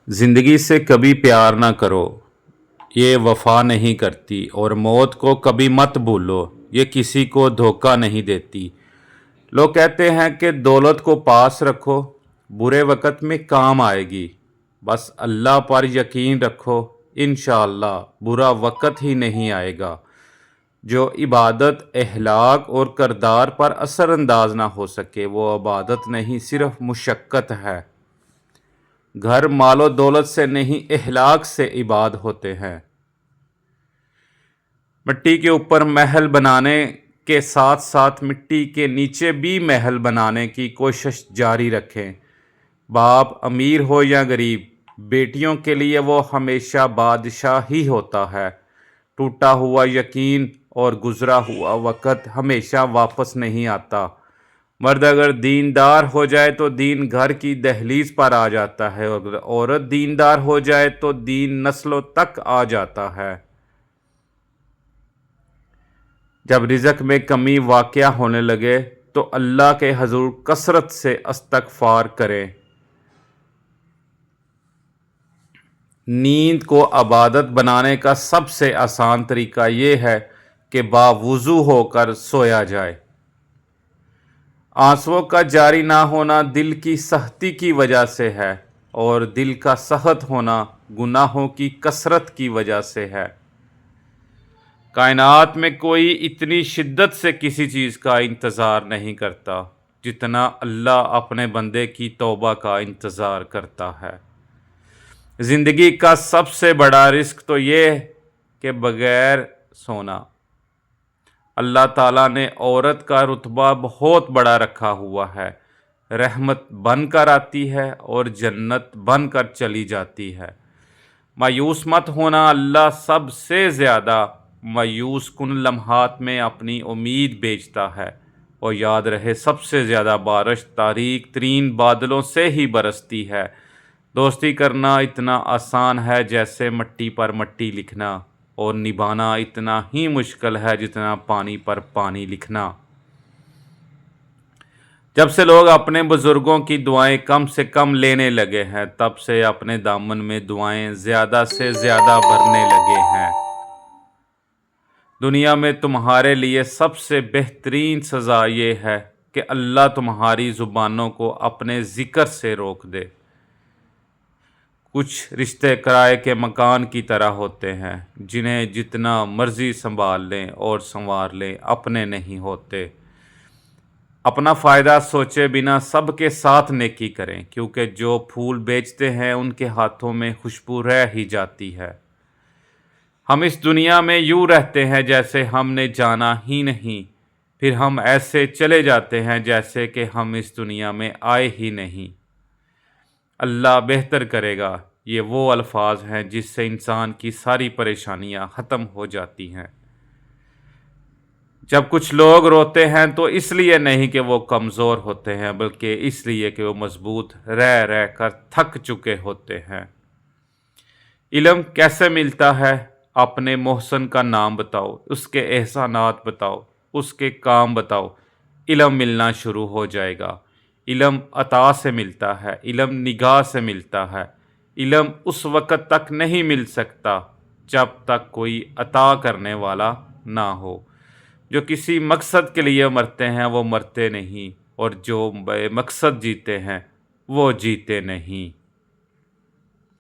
ज़िंदगी से कभी प्यार ना करो, ये वफा नहीं करती। और मौत को कभी मत भूलो, ये किसी को धोखा नहीं देती। लोग कहते हैं कि दौलत को पास रखो, बुरे वक़्त में काम आएगी। बस अल्लाह पर यकीन रखो, इंशाअल्लाह बुरा वक़्त ही नहीं आएगा। जो इबादत, अखलाक और किरदार पर असरअंदाज ना हो सके, वो इबादत नहीं, सिर्फ मुशक्क़त है। घर मालो दौलत से नहीं, अखलाक से इबाद होते हैं। मिट्टी के ऊपर महल बनाने के साथ साथ मिट्टी के नीचे भी महल बनाने की कोशिश जारी रखें। बाप अमीर हो या गरीब, बेटियों के लिए वो हमेशा बादशाह ही होता है। टूटा हुआ यकीन और गुजरा हुआ वक़्त हमेशा वापस नहीं आता। मर्द अगर दीनदार हो जाए तो दीन घर की दहलीज पर आ जाता है, और अगर औरत दीनदार हो जाए तो दीन नस्लों तक आ जाता है। जब रिज़्क़ में कमी वाक़या होने लगे तो अल्लाह के हजूर कसरत से इस्तग़फ़ार करें। नींद को इबादत बनाने का सबसे आसान तरीका ये है कि बावुज़ू होकर सोया जाए। आंसुओं का जारी ना होना दिल की सख्ती की वजह से है, और दिल का सख्त होना गुनाहों की कसरत की वजह से है। कायनात में कोई इतनी शिद्दत से किसी चीज़ का इंतज़ार नहीं करता जितना अल्लाह अपने बंदे की तौबा का इंतज़ार करता है। ज़िंदगी का सबसे बड़ा रिस्क तो ये कि बग़ैर सोना। अल्लाह ताला ने औरत का रुतबा बहुत बड़ा रखा हुआ है। रहमत बनकर आती है और जन्नत बनकर चली जाती है। मायूस मत होना, अल्लाह सबसे ज़्यादा मायूस कुन लम्हात में अपनी उम्मीद बेचता है। और याद रहे, सबसे ज़्यादा बारिश तारीक तरीन बादलों से ही बरसती है। दोस्ती करना इतना आसान है जैसे मिट्टी पर मिट्टी लिखना, और निभाना इतना ही मुश्किल है जितना पानी पर पानी लिखना। जब से लोग अपने बुज़ुर्गों की दुआएं कम से कम लेने लगे हैं, तब से अपने दामन में दुआएं ज़्यादा से ज़्यादा भरने लगे हैं। दुनिया में तुम्हारे लिए सबसे बेहतरीन सज़ा ये है कि अल्लाह तुम्हारी ज़ुबानों को अपने ज़िक्र से रोक दे। कुछ रिश्ते किराए के मकान की तरह होते हैं, जिन्हें जितना मर्ज़ी संभाल लें और संवार लें, अपने नहीं होते। अपना फ़ायदा सोचे बिना सबके साथ नेकी करें, क्योंकि जो फूल बेचते हैं उनके हाथों में खुशबू रह ही जाती है। हम इस दुनिया में यूँ रहते हैं जैसे हमने जाना ही नहीं, फिर हम ऐसे चले जाते हैं जैसे कि हम इस दुनिया में आए ही नहीं। अल्लाह बेहतर करेगा, ये वो अल्फाज हैं जिससे इंसान की सारी परेशानियां ख़त्म हो जाती हैं। जब कुछ लोग रोते हैं तो इसलिए नहीं कि वो कमज़ोर होते हैं, बल्कि इसलिए कि वो मजबूत रह रह कर थक चुके होते हैं। इल्म कैसे मिलता है? अपने मोहसन का नाम बताओ, उसके एहसानात बताओ, उसके काम बताओ, इल्म मिलना शुरू हो जाएगा। इल्म अता से मिलता है, इल्म निगाह से मिलता है। इल्म उस वक़्त तक नहीं मिल सकता जब तक कोई अता करने वाला ना हो। जो किसी मकसद के लिए मरते हैं वो मरते नहीं, और जो बेमकसद जीते हैं वो जीते नहीं।